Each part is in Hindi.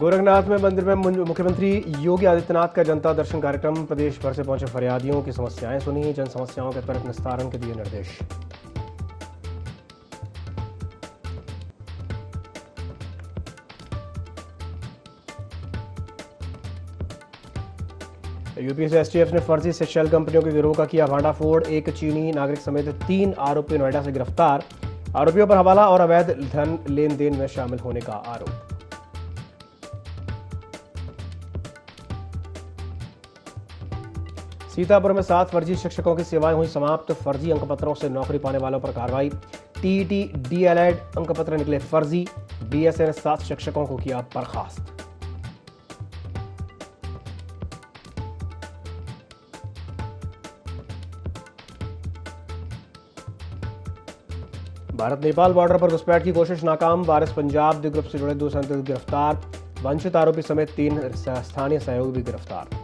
गोरखनाथ में मंदिर में मुख्यमंत्री योगी आदित्यनाथ का जनता दर्शन कार्यक्रम। प्रदेश भर से पहुंचे फरियादियों की समस्याएं सुनी, जन समस्याओं के त्वरित निस्तारण के दिए निर्देश। यूपी से एसटीएफ ने फर्जी से शेल कंपनियों के गिरोह का किया भांडाफोड़। एक चीनी नागरिक समेत 3 आरोपी नोएडा से गिरफ्तार। आरोपियों पर हवाला और अवैध धन लेन देन में शामिल होने का आरोप। सीतापुर में 7 फर्जी शिक्षकों की सेवाएं हुई समाप्त। फर्जी अंकपत्रों से नौकरी पाने वालों पर कार्रवाई। टीईटी डीएलएड अंकपत्र निकले फर्जी। बीएसए ने 7 शिक्षकों को किया बर्खास्त। भारत नेपाल बॉर्डर पर घुसपैठ की कोशिश नाकाम। वारिस पंजाब ग्रुप से जुड़े 2 संदिग्ध गिरफ्तार। वंचित आरोपी समेत 3 स्थानीय सहयोगी भी गिरफ्तार।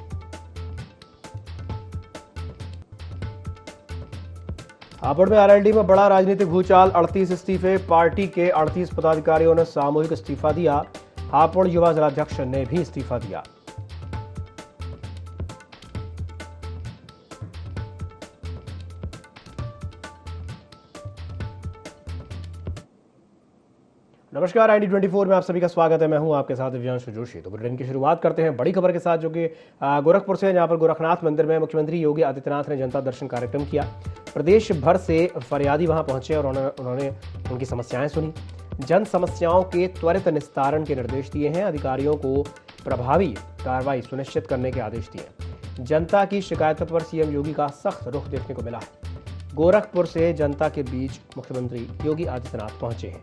हापुड़ में आरएलडी में बड़ा राजनीतिक भूचाल। 38 इस्तीफे। पार्टी के 38 पदाधिकारियों ने सामूहिक इस्तीफा दिया। हापुड़ युवा जिलाध्यक्ष ने भी इस्तीफा दिया। नमस्कार, ID24 में आप सभी का स्वागत है। मैं हूं आपके साथ दिव्यांशु जोशी। तो बुलेटिन की शुरुआत करते हैं बड़ी खबर के साथ, जो कि गोरखपुर से, जहां पर गोरखनाथ मंदिर में मुख्यमंत्री योगी आदित्यनाथ ने जनता दर्शन कार्यक्रम किया। प्रदेश भर से फरियादी वहां पहुंचे और उन्होंने उनकी समस्याएं सुनी। जन समस्याओं के त्वरित निस्तारण के निर्देश दिए हैं। अधिकारियों को प्रभावी कार्रवाई सुनिश्चित करने के आदेश दिए। जनता की शिकायतों पर सीएम योगी का सख्त रुख देखने को मिला है। गोरखपुर से जनता के बीच मुख्यमंत्री योगी आदित्यनाथ पहुंचे हैं।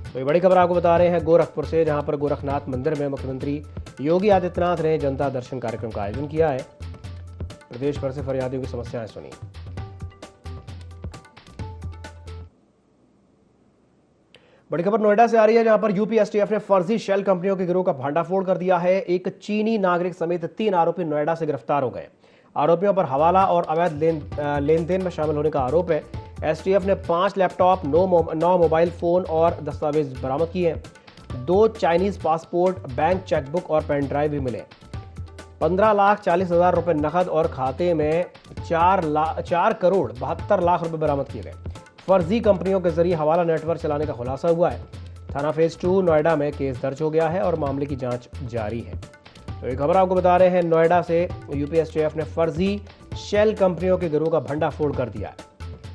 तो ये बड़ी खबर आपको बता रहे हैं गोरखपुर से, जहां पर गोरखनाथ मंदिर में मुख्यमंत्री योगी आदित्यनाथ ने जनता दर्शन कार्यक्रम का आयोजन किया है। प्रदेश भर से फरियादियों की समस्याएं सुनी। बड़ी खबर नोएडा से आ रही है, जहां पर यूपी एसटीएफ ने फर्जी शेल कंपनियों के गिरोह का भांडाफोड़ कर दिया है। एक चीनी नागरिक समेत 3 आरोपी नोएडा से गिरफ्तार हो गए। आरोपियों पर हवाला और अवैध लेन देन में शामिल होने का आरोप है। एसटीएफ ने 5 लैपटॉप, 9 मोबाइल फोन और दस्तावेज बरामद किए हैं। 2 चाइनीज पासपोर्ट, बैंक चेकबुक और पेन ड्राइव भी मिले। 15,40,000 रुपए नकद और खाते में 4 करोड़ 72 लाख रुपए बरामद किए गए। फर्जी कंपनियों के जरिए हवाला नेटवर्क चलाने का खुलासा हुआ है। थाना फेज 2 नोएडा में केस दर्ज हो गया है और मामले की जांच जारी है। तो ये खबर आपको बता रहे हैं नोएडा से, यूपी एसटीएफ ने फर्जी शेल कंपनियों के गिरोह का भंडाफोड़ कर दिया है।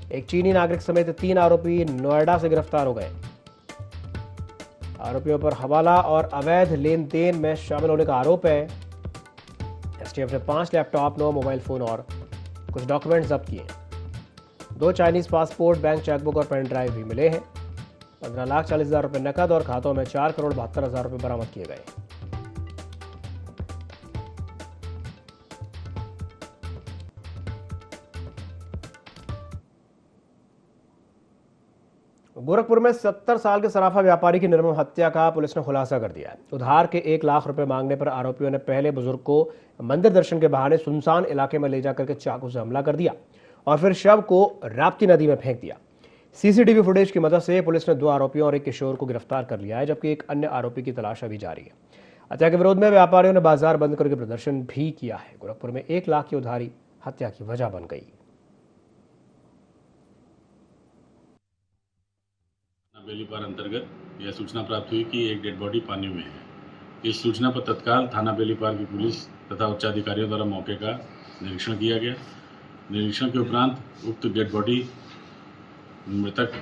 एक चीनी नागरिक समेत 3 आरोपी नोएडा से गिरफ्तार हो गए। आरोपियों पर हवाला और अवैध लेन देन में शामिल होने का आरोप है। एसटीएफ ने 5 लैपटॉप, 9 मोबाइल फोन और कुछ डॉक्यूमेंट जब्त किए। 2 चाइनीज पासपोर्ट, बैंक चेकबुक और पेन ड्राइव भी मिले हैं। 15,40,000 रुपए नकद और खातों में 4 करोड़ 72,000 रुपए बरामद किए गए। गोरखपुर में 70 साल के सराफा व्यापारी की निर्मम हत्या का पुलिस ने खुलासा कर दिया है। उधार के 1 लाख रुपए मांगने पर आरोपियों ने पहले बुजुर्ग को मंदिर दर्शन के बहाने सुनसान इलाके में ले जाकर के चाकू से हमला कर दिया और फिर शव को राप्ती नदी में फेंक दिया। सीसीटीवी फुटेज की मदद से पुलिस ने 2 आरोपियों और एक किशोर को गिरफ्तार कर लिया है, जबकि एक अन्य आरोपी की तलाश अभी जारी है। हत्या के विरोध में व्यापारियों ने बाजार बंद करके प्रदर्शन भी किया है। गोरखपुर में 1 लाख की उधारी हत्या की वजह बन गई। बेलीपार अंतर्गत यह सूचना प्राप्त हुई कि एक डेड बॉडी पानी में है। इस सूचना पर तत्काल थाना बेलीपार की पुलिस तथा उच्चाधिकारियों द्वारा मौके का निरीक्षण किया गया। निरीक्षण के उपरांत उक्त डेड बॉडी मृतक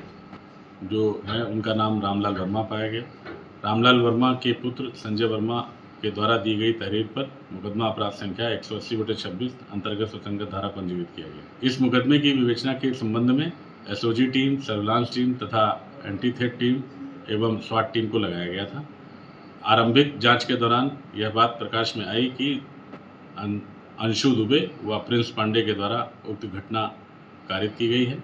जो है उनका नाम रामलाल वर्मा पाया गया। रामलाल वर्मा के पुत्र संजय वर्मा के द्वारा दी गई तहरीर पर मुकदमा अपराध संख्या 180/26 अंतर्गत सुसंगत धारा पंजीकृत किया गया। इस मुकदमे की विवेचना के संबंध में एसओजी टीम, सर्विलांस टीम तथा एंटी थेफ्ट टीम एवं स्वाट टीम को लगाया गया था। आरंभिक जांच के दौरान यह बात प्रकाश में आई कि अंशु दुबे व प्रिंस पांडे के द्वारा उक्त घटना कारित की गई है।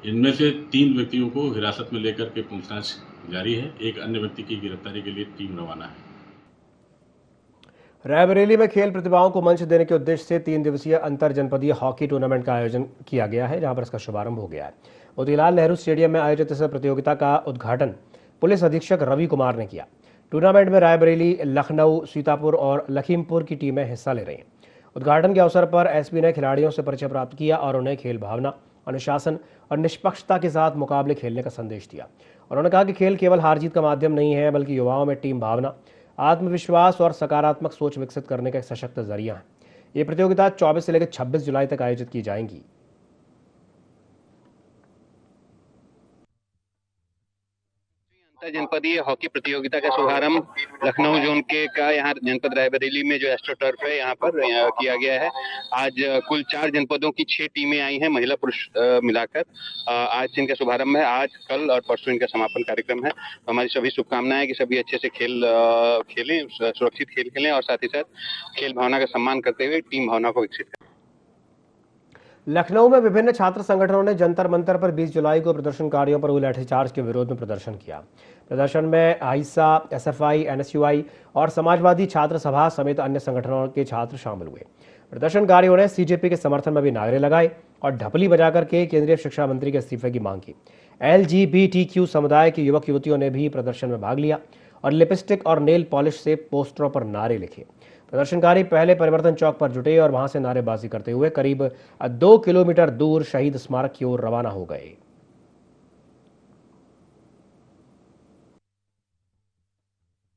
इनमें से 3 व्यक्तियों को हिरासत में लेकर के पूछताछ जारी है। एक अन्य व्यक्ति की गिरफ्तारी के लिए टीम रवाना है। रायबरेली में खेल प्रतिभाओं को मंच देने के उद्देश्य से 3 दिवसीय अंतर जनपदीय हॉकी टूर्नामेंट का आयोजन किया गया है, जहां पर इसका शुभारंभ हो गया है। मोतीलाल नेहरू स्टेडियम में आयोजित इस प्रतियोगिता का उद्घाटन पुलिस अधीक्षक रवि कुमार ने किया। टूर्नामेंट में रायबरेली, लखनऊ, सीतापुर और लखीमपुर की टीमें हिस्सा ले रही हैं। उद्घाटन के अवसर पर एसपी ने खिलाड़ियों से परिचय प्राप्त किया और उन्हें खेल भावना, अनुशासन और निष्पक्षता के साथ मुकाबले खेलने का संदेश दिया। उन्होंने कहा कि खेल केवल हार जीत का माध्यम नहीं है, बल्कि युवाओं में टीम भावना, आत्मविश्वास और सकारात्मक सोच विकसित करने का एक सशक्त जरिया है। ये प्रतियोगिता 24 से लेकर 26 जुलाई तक आयोजित की जाएंगी। जनपदीय हॉकी प्रतियोगिता का शुभारंभ लखनऊ जोन के का यहाँ जनपद रायबरेली में जो एस्ट्रो टर्फ है यहाँ पर किया गया है। आज कुल 4 जनपदों की 6 टीमें आई हैं, महिला पुरुष मिलाकर। आज से इनका शुभारंभ है, आज कल और परसों इनका समापन कार्यक्रम है। तो हमारी सभी शुभकामनाएं कि सभी अच्छे से खेलें, सुरक्षित खेल खेलें और साथ ही साथ खेल भावना का सम्मान करते हुए टीम भावना को विकसित करें। लखनऊ में विभिन्न छात्र संगठनों ने जंतर मंतर पर 20 जुलाई को प्रदर्शनकारियों पर हुए लाठीचार्ज के विरोध में प्रदर्शन किया। प्रदर्शन में आहिसा, एसएफआई, एनएसयूआई और समाजवादी छात्र सभा समेत अन्य संगठनों के छात्र शामिल हुए। प्रदर्शनकारियों ने सीजेपी के समर्थन में भी नारे लगाए और ढपली बजाकर के केंद्रीय शिक्षा मंत्री के इस्तीफे की मांग की। LGBTQ समुदाय के युवक युवतियों ने भी प्रदर्शन में भाग लिया और लिपस्टिक और नेल पॉलिश से पोस्टरों पर नारे लिखे। प्रदर्शनकारी पहले परिवर्तन चौक पर जुटे और वहां से नारेबाजी करते हुए करीब 2 किलोमीटर दूर शहीद स्मारक की ओर रवाना हो गए।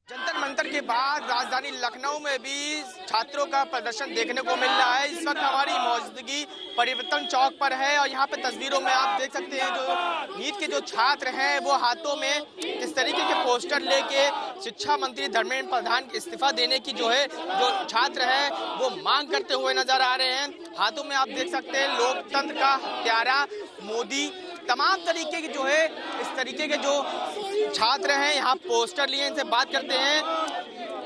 जंतर मंतर के बाद राजधानी लखनऊ में भी छात्रों का प्रदर्शन देखने को मिल रहा है। इस वक्त हमारी मौजूदगी परिवर्तन चौक पर है और यहाँ पे तस्वीरों में आप देख सकते हैं जो नीट के जो छात्र हैं वो हाथों में इस तरीके के पोस्टर लेके शिक्षा मंत्री धर्मेंद्र प्रधान के इस्तीफा देने की जो छात्र है वो मांग करते हुए नजर आ रहे हैं। हाथों में आप देख सकते हैं लोकतंत्र का प्यारा मोदी, तमाम तरीके की जो है इस तरीके के जो छात्र हैं यहाँ पोस्टर लिए, इनसे बात करते हैं।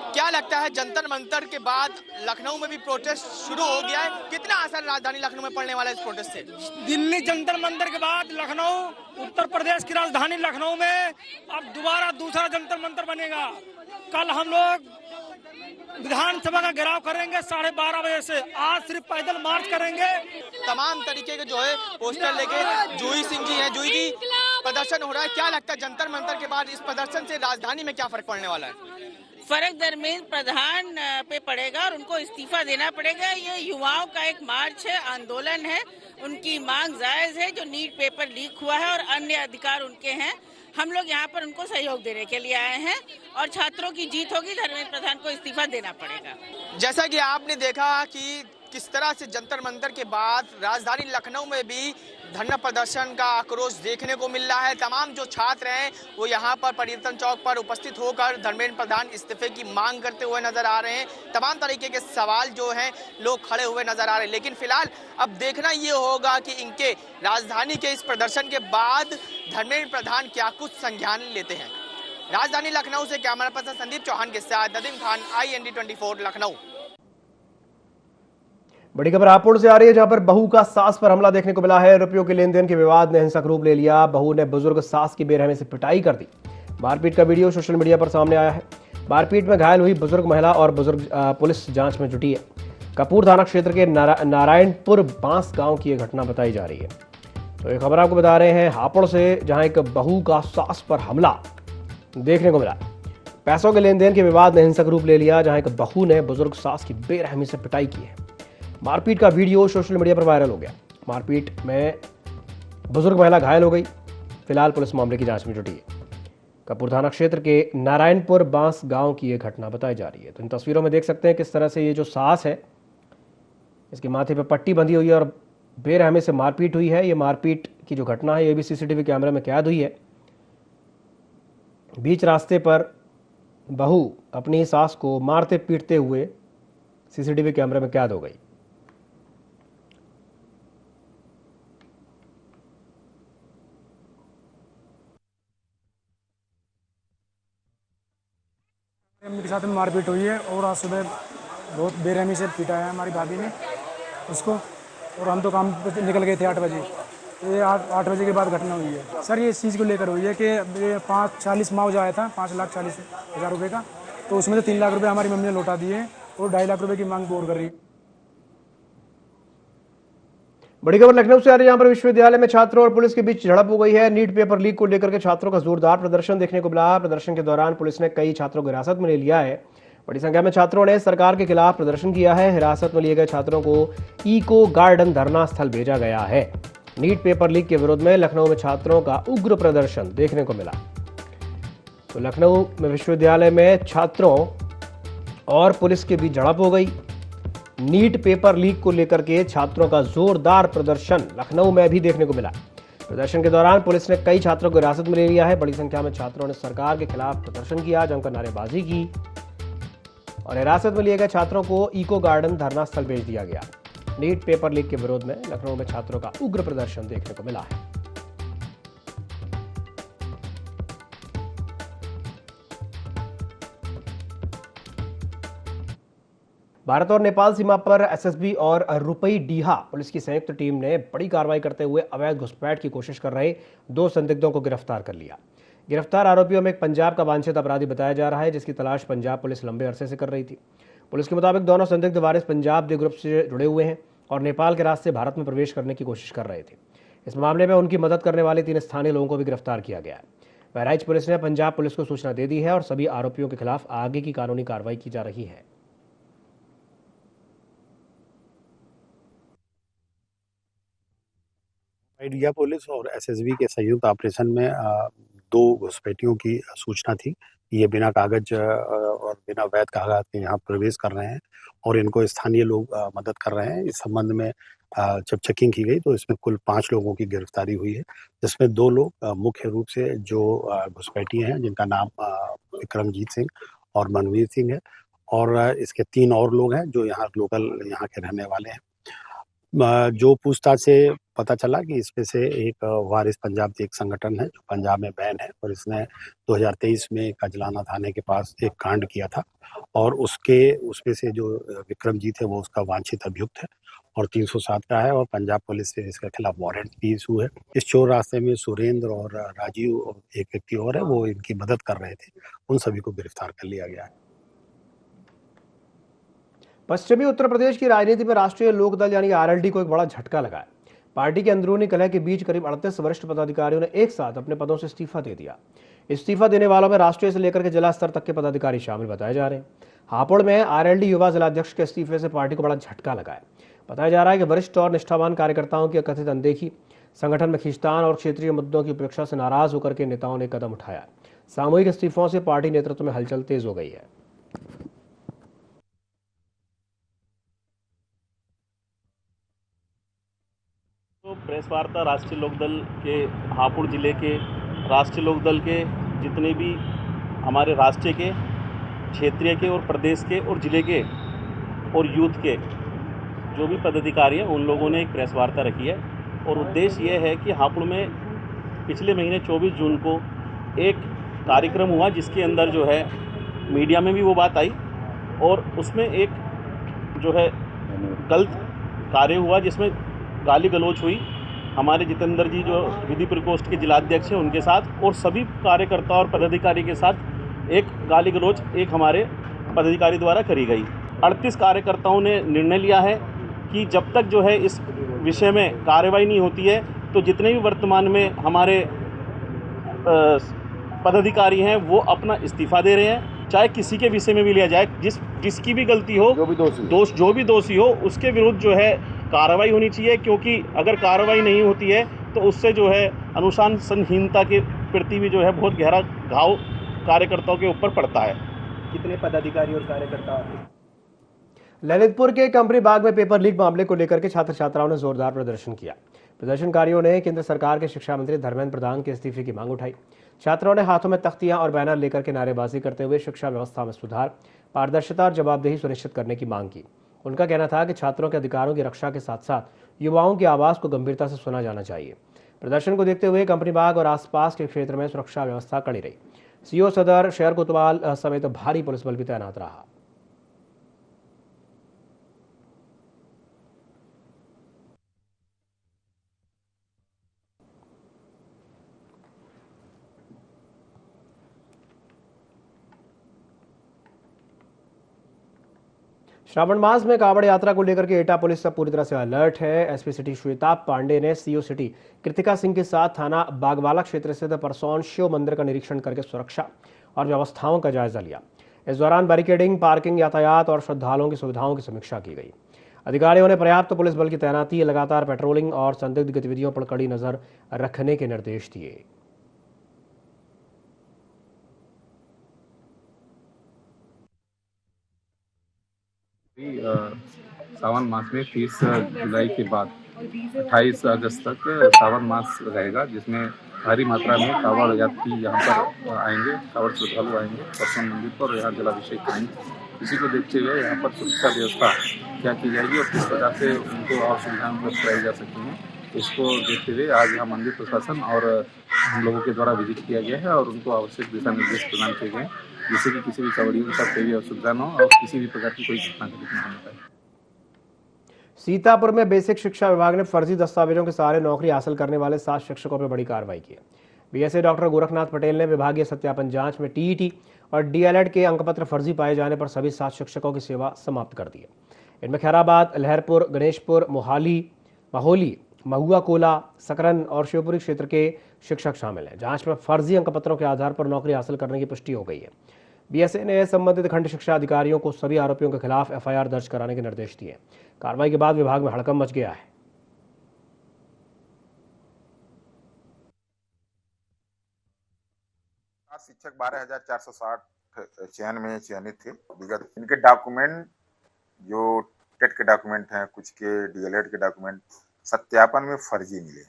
क्या लगता है जंतर मंतर के बाद लखनऊ में भी प्रोटेस्ट शुरू हो गया है, कितना असर राजधानी लखनऊ में पड़ने वाला है इस प्रोटेस्ट से? दिल्ली जंतर मंतर के बाद लखनऊ, उत्तर प्रदेश की राजधानी लखनऊ में अब दोबारा दूसरा जंतर मंतर बनेगा। कल हम लोग विधानसभा का घेराव करेंगे 12:30 बजे से। आज सिर्फ पैदल मार्च करेंगे। तमाम तरीके के जो है पोस्टर लेके जूही सिंह जी हैं, जूही जी प्रदर्शन हो रहा है, क्या लगता है जंतर मंतर के बाद इस प्रदर्शन से राजधानी में क्या फर्क पड़ने वाला है? फर्क धर्मेंद्र प्रधान पे पड़ेगा और उनको इस्तीफा देना पड़ेगा। ये युवाओं का एक मार्च है, आंदोलन है, उनकी मांग जायज है। जो नीट पेपर लीक हुआ है और अन्य अधिकार उनके हैं, हम लोग यहाँ पर उनको सहयोग देने के लिए आए हैं और छात्रों की जीत होगी। धर्मेंद्र प्रधान को इस्तीफा देना पड़ेगा। जैसा कि आपने देखा कि किस तरह से जंतर मंतर के बाद राजधानी लखनऊ में भी धरना प्रदर्शन का आक्रोश देखने को मिल रहा है। तमाम जो छात्र हैं वो यहाँ पर परिवर्तन चौक पर उपस्थित होकर धर्मेंद्र प्रधान इस्तीफे की मांग करते हुए नजर आ रहे हैं। तमाम तरीके के सवाल जो हैं लोग खड़े हुए नजर आ रहे हैं, लेकिन फिलहाल अब देखना ये होगा कि इनके राजधानी के इस प्रदर्शन के बाद धर्मेंद्र प्रधान क्या कुछ संज्ञान लेते हैं। राजधानी लखनऊ से कैमरा पर्सन संदीप चौहान के साथ नदीम खान, IND24 लखनऊ। बड़ी खबर हापुड़ से आ रही है, जहां पर बहू का सास पर हमला देखने को मिला है। रुपयों के लेन देन के विवाद ने हिंसक रूप ले लिया। बहू ने बुजुर्ग सास की बेरहमी से पिटाई कर दी। मारपीट का वीडियो सोशल मीडिया पर सामने आया है। मारपीट में घायल हुई बुजुर्ग महिला और बुजुर्ग पुलिस जांच में जुटी है। कपूर थाना क्षेत्र के नारायणपुर बांस गांव की यह घटना बताई जा रही है। तो ये खबर आपको बता रहे हैं हापुड़ से, जहां एक बहू का सास पर हमला देखने को मिला। पैसों के लेन देन के विवाद ने हिंसक रूप ले लिया, जहां एक बहू ने बुजुर्ग सास की बेरहमी से पिटाई की है। मारपीट का वीडियो सोशल मीडिया पर वायरल हो गया। मारपीट में बुजुर्ग महिला घायल हो गई। फिलहाल पुलिस मामले की जांच में जुटी है। कपूर थाना क्षेत्र के नारायणपुर बांस गांव की यह घटना बताई जा रही है। तो इन तस्वीरों में देख सकते हैं किस तरह से ये जो सास है, इसके माथे पर पट्टी बंधी हुई है और बेरहमी से मारपीट हुई है। ये मारपीट की जो घटना है ये भी सीसीटीवी कैमरे में कैद हुई है। बीच रास्ते पर बहू अपनी सास को मारते पीटते हुए सीसीटीवी कैमरे में कैद हो गई। मेरे साथ में मारपीट हुई है और आज सुबह बहुत बेरहमी से पीटा है हमारी भाभी ने उसको, और हम तो काम पे निकल गए थे 8 बजे। ये 8 बजे के बाद घटना हुई है। सर ये इस चीज़ को लेकर हुई है कि 540 मुआवजा आया था 5,40,000 रुपये का, तो उसमें से 3 लाख रुपये हमारी मम्मी ने लौटा दिए और 2.5 लाख रुपये की मांग और कर रही है। बड़ी खबर लखनऊ से आ रही है। यहाँ पर विश्वविद्यालय में छात्रों और पुलिस के बीच झड़प हो गई है। नीट पेपर लीक को लेकर के छात्रों का जोरदार प्रदर्शन देखने को मिला। प्रदर्शन के दौरान पुलिस ने कई छात्रों को हिरासत में ले लिया है। बड़ी संख्या में छात्रों ने सरकार के खिलाफ प्रदर्शन किया है। हिरासत में लिए गए छात्रों को इको गार्डन धरना स्थल भेजा गया है। नीट पेपर लीक के विरोध में लखनऊ में छात्रों का उग्र प्रदर्शन देखने को मिला। तो लखनऊ में विश्वविद्यालय में छात्रों और पुलिस के बीच झड़प हो गई। नीट पेपर लीक को लेकर के छात्रों का जोरदार प्रदर्शन लखनऊ में भी देखने को मिला। प्रदर्शन के दौरान पुलिस ने कई छात्रों को हिरासत में ले लिया है। बड़ी संख्या में छात्रों ने सरकार के खिलाफ प्रदर्शन किया, जमकर नारेबाजी की और हिरासत में लिए गए छात्रों को इको गार्डन धरना स्थल भेज दिया गया। नीट पेपर लीक के विरोध में लखनऊ में छात्रों का उग्र प्रदर्शन देखने को मिला है। भारत और नेपाल सीमा पर एसएसबी और रुपई डीहा पुलिस की संयुक्त टीम ने बड़ी कार्रवाई करते हुए अवैध घुसपैठ की कोशिश कर रहे 2 संदिग्धों को गिरफ्तार कर लिया। गिरफ्तार आरोपियों में एक पंजाब का वांछित अपराधी बताया जा रहा है, जिसकी तलाश पंजाब पुलिस लंबे अरसे से कर रही थी। पुलिस के मुताबिक दोनों संदिग्ध वारिस पंजाब दे ग्रुप से जुड़े हुए हैं और नेपाल के रास्ते भारत में प्रवेश करने की कोशिश कर रहे थे। इस मामले में उनकी मदद करने वाले 3 स्थानीय लोगों को भी गिरफ्तार किया गया है। बहराइच पुलिस ने पंजाब पुलिस को सूचना दे दी है और सभी आरोपियों के खिलाफ आगे की कानूनी कार्रवाई की जा रही है। इंडिया पुलिस और एसएसबी के संयुक्त ऑपरेशन में 2 घुसपैठियों की सूचना थी। ये बिना कागज और बिना वैध कागज के यहाँ प्रवेश कर रहे हैं और इनको स्थानीय लोग मदद कर रहे हैं। इस संबंध में जब चेकिंग की गई तो इसमें कुल 5 लोगों की गिरफ्तारी हुई है, जिसमें 2 लोग मुख्य रूप से जो घुसपैठी हैं, जिनका नाम विक्रमजीत सिंह और मनवीर सिंह है, और इसके 3 और लोग हैं जो यहाँ लोकल यहाँ के रहने वाले हैं। जो पूछताछ से पता चला कि इसमें से एक वारिस पंजाब एक संगठन है जो पंजाब में बैन है और इसने 2023 में कजलाना थाने के पास एक कांड किया था और उसमें से जो विक्रमजीत है वो उसका वांछित अभियुक्त है और 307 का है और पंजाब पुलिस से इसके खिलाफ वारंट भी इशू है। इस चोर रास्ते में सुरेंद्र और राजीव और एक व्यक्ति और है, वो इनकी मदद कर रहे थे। उन सभी को गिरफ्तार कर लिया गया है। पश्चिमी उत्तर प्रदेश की राजनीति में राष्ट्रीय लोकदल यानी आरएलडी को एक बड़ा झटका लगा है। पार्टी के अंदरूनी कलह के बीच करीब 38 वरिष्ठ पदाधिकारियों ने एक साथ अपने पदों से इस्तीफा दे दिया। इस्तीफा देने वालों में राष्ट्रीय से लेकर के जिला स्तर तक के पदाधिकारी शामिल बताए जा रहे हैं। हापुड़ में आरएलडी युवा जिलाध्यक्ष के इस्तीफे से पार्टी को बड़ा झटका लगा है। बताया जा रहा है कि वरिष्ठ और निष्ठावान कार्यकर्ताओं की कथित अनदेखी, संगठन में खींचतान और क्षेत्रीय मुद्दों की उपेक्षा से नाराज होकर के नेताओं ने कदम उठाया। सामूहिक इस्तीफों से पार्टी नेतृत्व में हलचल तेज हो गई है। तो प्रेस वार्ता राष्ट्रीय लोकदल के हापुड़ जिले के राष्ट्रीय लोकदल के जितने भी हमारे राष्ट्रीय के, क्षेत्रीय के और प्रदेश के और जिले के और यूथ के जो भी पदाधिकारी हैं उन लोगों ने एक प्रेस वार्ता रखी है और उद्देश्य ये है कि हापुड़ में पिछले महीने 24 जून को एक कार्यक्रम हुआ जिसके अंदर जो है मीडिया में भी वो बात आई और उसमें एक जो है गलत कार्य हुआ जिसमें गाली गलौज हुई हमारे जितेंद्र जी जो विधि प्रकोष्ठ के जिलाध्यक्ष हैं उनके साथ और सभी कार्यकर्ता और पदाधिकारी के साथ एक गाली गलौज एक हमारे पदाधिकारी द्वारा करी गई। 38 कार्यकर्ताओं ने निर्णय लिया है कि जब तक जो है इस विषय में कार्रवाई नहीं होती है तो जितने भी वर्तमान में हमारे पदाधिकारी हैं वो अपना इस्तीफा दे रहे हैं, चाहे किसी के विषय में भी लिया जाए, जिसकी भी गलती हो, जो भी दोषी हो उसके विरुद्ध जो है कार्रवाई होनी चाहिए, क्योंकि अगर कार्रवाई नहीं होती है तो उससे जो है अनुशासनहीनता के प्रति भी जो है बहुत गहरा घाव कार्यकर्ताओं के ऊपर पड़ता है। कितने पदाधिकारी और कार्यकर्ता? ललितपुर के कंपनी बाग में पेपर लीक मामले को लेकर के छात्र छात्राओं ने जोरदार प्रदर्शन किया। प्रदर्शनकारियों ने केंद्र सरकार के शिक्षा मंत्री धर्मेंद्र प्रधान के इस्तीफे की मांग उठाई। छात्रों ने हाथों में तख्तियां और बैनर लेकर के नारेबाजी करते हुए शिक्षा व्यवस्था में सुधार, पारदर्शिता और जवाबदेही सुनिश्चित करने की मांग की। उनका कहना था कि छात्रों के अधिकारों की रक्षा के साथ साथ युवाओं की आवाज को गंभीरता से सुना जाना चाहिए। प्रदर्शन को देखते हुए कंपनी बाग और आसपास के क्षेत्र में सुरक्षा व्यवस्था कड़ी रही। सीओ सदर शहर कोतवाल समेत भारी पुलिस बल भी तैनात रहा। श्रावण मास में कांवड़ यात्रा को लेकर के एटा पुलिस सब पूरी तरह से अलर्ट है। एसपी सिटी श्वेता पांडे ने सीओ सिटी कृतिका सिंह के साथ थाना बागवाला क्षेत्र स्थित परसौन शिव मंदिर का निरीक्षण करके सुरक्षा और व्यवस्थाओं का जायजा लिया। इस दौरान बैरिकेडिंग, पार्किंग, यातायात और श्रद्धालुओं की सुविधाओं की समीक्षा की गई। अधिकारियों ने पर्याप्त पुलिस बल की तैनाती, लगातार पेट्रोलिंग और संदिग्ध गतिविधियों पर कड़ी नजर रखने के निर्देश दिए। सावन मास में 30 जुलाई के बाद 28 अगस्त तक सावन मास रहेगा, जिसमें भारी मात्रा में कांवड़ यात्री यहाँ पर आएंगे, कांवड़ श्रद्धालु आएंगे परसौन मंदिर पर, यहाँ जलाभिषेक करेंगे। इसी को देखते हुए यहाँ पर सुरक्षा व्यवस्था क्या की जाएगी और किस प्रकार से उनको और सुविधाएं उपलब्ध कराई जा सकती हैं, इसको देखते हुए आज यहाँ मंदिर प्रशासन और हम लोगों के द्वारा विजिट किया गया है और उनको आवश्यक दिशा निर्देश प्रदान किए गए, जिससे कि किसी भी कांवड़ियों के साथ कोई असुविधा न हो और किसी भी प्रकार की कोई घटना घटित न हो पाए। सीतापुर में बेसिक शिक्षा विभाग ने फर्जी दस्तावेजों के सहारे नौकरी हासिल करने वाले 7 शिक्षकों पर बड़ी कार्रवाई की है। बीएसए डॉक्टर गोरखनाथ पटेल ने विभागीय सत्यापन जांच में टीईटी और डीएलएड के अंकपत्र फर्जी पाए जाने पर सभी 7 शिक्षकों की सेवा समाप्त कर दी है। इनमें खैराबाद, लहरपुर, गणेशपुर, माहौली, महुआ कोला, सकरन और शिवपुरी क्षेत्र के शिक्षक शामिल हैं। जांच में फर्जी अंकपत्रों के आधार पर नौकरी हासिल करने की पुष्टि हो गई है। बीएसए ने संबंधित खंड शिक्षा अधिकारियों को सभी आरोपियों के खिलाफ एफआईआर दर्ज कराने के निर्देश दिए। कार्रवाई के बाद विभाग में हड़कंप मच गया है। शिक्षक 12,460 चयन में चयनित थे। विगत इनके डॉक्यूमेंट जो टेट के डॉक्यूमेंट हैं, कुछ के डीएलएड के डॉक्यूमेंट सत्यापन में फर्जी मिले,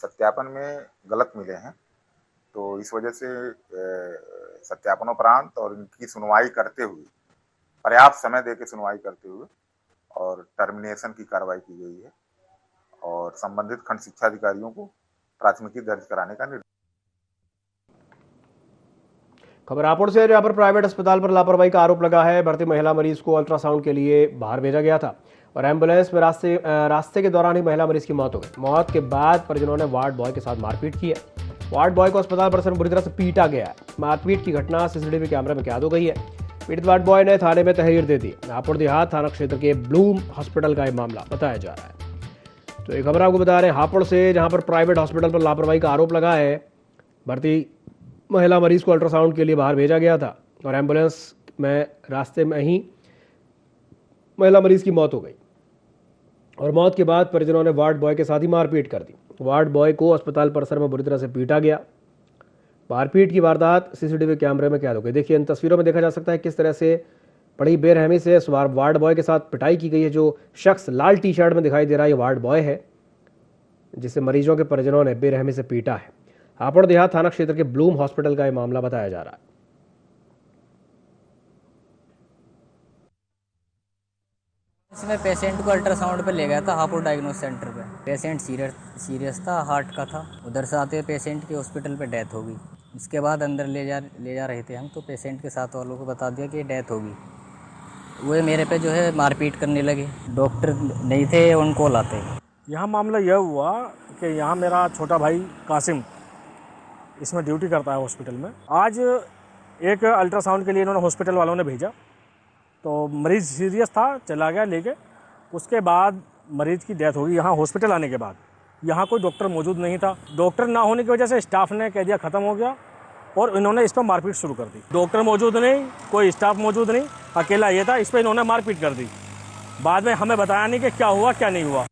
सत्यापन में गलत मिले हैं। तो इस वजह से सत्यापनोपरांत और इनकी सुनवाई करते हुए, पर्याप्त समय देकर सुनवाई करते हुए और टर्मिनेशन की कार्रवाई की गई है और संबंधित खंड शिक्षा अधिकारियों को प्राथमिकी दर्ज कराने का निर्देश। खबर रायपुर से, जहां पर प्राइवेट अस्पताल पर लापरवाही का आरोप लगा है। भर्ती महिला मरीज को अल्ट्रासाउंड के लिए बाहर भेजा गया था और एम्बुलेंस में रास्ते के दौरान ही महिला मरीज की मौत हो गई। मौत के बाद परिजनों ने वार्ड बॉय के साथ मारपीट की है। वार्ड बॉय को अस्पताल परिसर में बुरी तरह से पीटा गया है। मारपीट की घटना सीसीटीवी कैमरे में कैद हो गई है। पीड़ित वार्ड बॉय ने थाने में तहरीर दे दी। रायपुर देहात थाना क्षेत्र के ब्लूम हॉस्पिटल का यह मामला बताया जा रहा है। तो एक खबर आपको बता रहे हैं हापुड़ से, जहां पर प्राइवेट हॉस्पिटल पर लापरवाही का आरोप लगा है। भर्ती महिला मरीज को अल्ट्रासाउंड के लिए बाहर भेजा गया था और एम्बुलेंस में रास्ते में ही महिला मरीज की मौत हो गई और मौत के बाद परिजनों ने वार्ड बॉय के साथ ही मारपीट कर दी। वार्ड बॉय को अस्पताल परिसर में बुरी तरह से पीटा गया। मारपीट की वारदात सीसीटीवी कैमरे में कैद हो गई। देखिए, इन तस्वीरों में देखा जा सकता है किस तरह से बड़ी बेरहमी से वार्ड बॉय के साथ पिटाई की गई है। जो शख्स लाल टी शर्ट में दिखाई दे रहा है, ये वार्ड बॉय है जिसे मरीजों के परिजनों ने बेरहमी से पीटा है। हापुड़ देहात थाना क्षेत्र के ब्लूम हॉस्पिटल का यह मामला बताया जा रहा है। इसमें पेशेंट को अल्ट्रासाउंड पे ले गया था हापुड़ डायग्नोस सेंटर पे। पेशेंट सीरियस था, हार्ट का था। उधर से आते पेशेंट की हॉस्पिटल पे डेथ हो गई। इसके बाद अंदर ले जा रहे थे हम, तो पेशेंट के साथ वालों को बता दिया कि डेथ होगी। वो मेरे पे जो है मारपीट करने लगे। डॉक्टर नहीं थे, उनको लाते। यहाँ मामला यह हुआ कि यहाँ मेरा छोटा भाई कासिम इसमें ड्यूटी करता है हॉस्पिटल में। आज एक अल्ट्रासाउंड के लिए इन्होंने हॉस्पिटल वालों ने भेजा, तो मरीज़ सीरियस था, चला गया लेके। उसके बाद मरीज़ की डेथ हो गई। यहाँ हॉस्पिटल आने के बाद यहाँ कोई डॉक्टर मौजूद नहीं था। डॉक्टर ना होने की वजह से स्टाफ ने कह दिया ख़त्म हो गया और इन्होंने इस पर मारपीट शुरू कर दी। डॉक्टर मौजूद नहीं, कोई स्टाफ मौजूद नहीं, अकेला ये था, इस पर इन्होंने मारपीट कर दी। बाद में हमें बताया नहीं कि क्या हुआ क्या नहीं हुआ।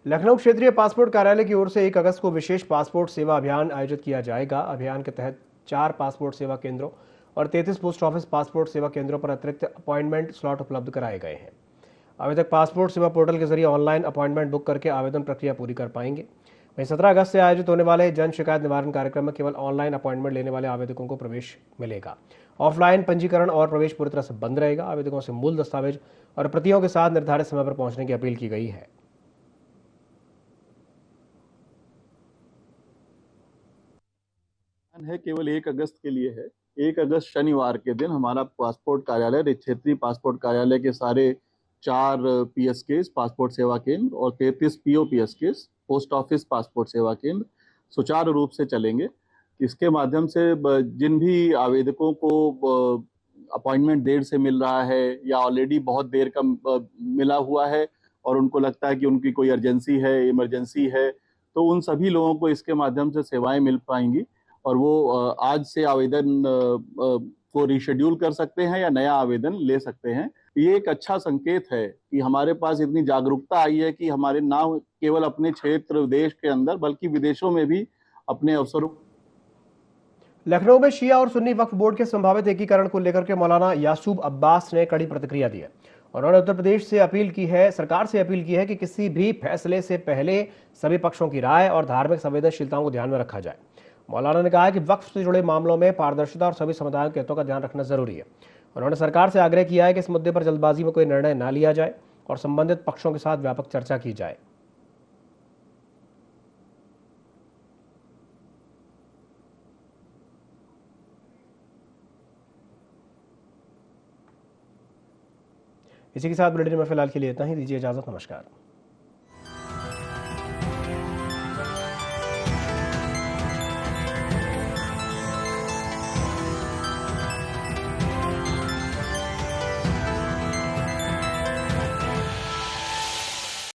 लखनऊ क्षेत्रीय पासपोर्ट कार्यालय की ओर से 1 अगस्त को विशेष पासपोर्ट सेवा अभियान आयोजित किया जाएगा। अभियान के तहत 4 पासपोर्ट सेवा केंद्रों और 33 पोस्ट ऑफिस पासपोर्ट सेवा केंद्रों पर अतिरिक्त अपॉइंटमेंट स्लॉट उपलब्ध कराए गए हैं। आवेदक पासपोर्ट सेवा पोर्टल के जरिए ऑनलाइन अपॉइंटमेंट बुक करके आवेदन प्रक्रिया पूरी कर पाएंगे। वहीं 17 अगस्त से आयोजित होने वाले जन शिकायत निवारण कार्यक्रम में केवल ऑनलाइन अपॉइंटमेंट लेने वाले आवेदकों को प्रवेश मिलेगा। ऑफलाइन पंजीकरण और प्रवेश पूरी तरह से बंद रहेगा। आवेदकों से मूल दस्तावेज और प्रतियों के साथ निर्धारित समय पर पहुंचने की अपील की गई है। केवल 1 अगस्त के लिए है। 1 अगस्त शनिवार के दिन हमारा पासपोर्ट कार्यालय, क्षेत्रीय पासपोर्ट कार्यालय के सारे 4 PSKs पासपोर्ट सेवा केंद्र और 33 POPSKs पोस्ट ऑफिस पासपोर्ट सेवा केंद्र सुचारू रूप से चलेंगे। इसके माध्यम से जिन भी आवेदकों को अपॉइंटमेंट देर से मिल रहा है या ऑलरेडी बहुत देर का मिला हुआ है और उनको लगता है कि उनकी कोई अर्जेंसी है, इमरजेंसी है, तो उन सभी लोगों को इसके माध्यम से सेवाएं मिल पाएंगी और वो आज से आवेदन को रिशेड्यूल कर सकते हैं या नया आवेदन ले सकते हैं। ये एक अच्छा संकेत है कि हमारे पास इतनी जागरूकता आई है कि हमारे ना केवल अपने क्षेत्र देश के अंदर बल्कि विदेशों में भी अपने अवसरों। लखनऊ में शिया और सुन्नी वक्फ बोर्ड के संभावित एकीकरण को लेकर के मौलाना यासूब अब्बास ने कड़ी प्रतिक्रिया दी है। उन्होंने उत्तर प्रदेश से अपील की है, सरकार से अपील की है कि किसी भी फैसले से पहले सभी पक्षों की राय और धार्मिक संवेदनशीलताओं को ध्यान में रखा जाए। मौलाना ने कहा कि वक्फ से जुड़े मामलों में पारदर्शिता और सभी समुदायों के हितों का ध्यान रखना जरूरी है। उन्होंने सरकार से आग्रह किया है कि इस मुद्दे पर जल्दबाजी में कोई निर्णय न लिया जाए और संबंधित पक्षों के साथ व्यापक चर्चा की जाए। इसी के साथ बुलेटिन में फिलहाल के लिए इतना ही। दीजिए इजाजत। नमस्कार।